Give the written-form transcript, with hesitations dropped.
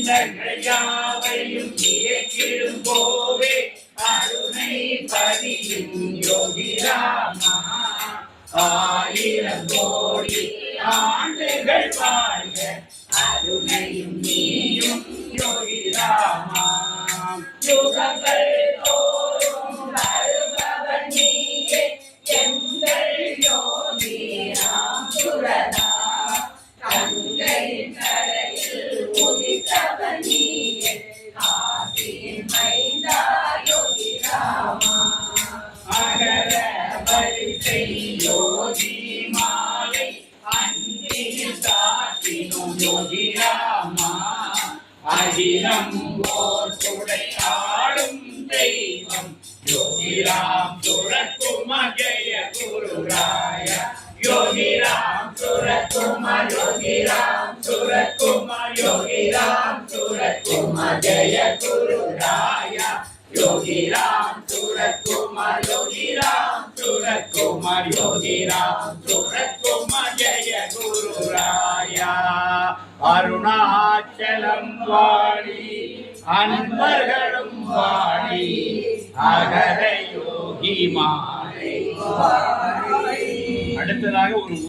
எண்ணங்கள் யாவையும் இயக்கிடும் போவே அருணை பதியும் யோகி ராமா. ஆயிரம் கோடி ஆண்டுகள் வாழ்க அருணையும் நீயும் யோகி ராமா. யுகங்கள் தோறும் வருபவன் நீயே எங்கள் யோகி ராம் சுரதா. கங்கை கரையில் உதித்தவன் நீயே காசியின் மைந்தா யோகி ராமா. அகர வரிசை யோகி மாலை அன்பில் சாத்தினும் யோகி ராமா. அகிலம் ஓர் சுடை ஆடும் தெய்வம் யோகி ராம் சுரத்குமா ஜெய குருராய. யோகி ராம் சுரத்குமா யோகி ராம் சுரத்குமா யோகி ராம் சுரத்குமா ஜெய குருராய. யோகி ராம் சுரத்குமார் யோகி ராம் சுரத்குமார் யோகி ராம் சுரத்குமார் ஜெய குருராயா. அருணாச்சலம் வாழி அன்பர்களும் வாழி அகர யோகி மாலை. அடுத்ததாக ஒரு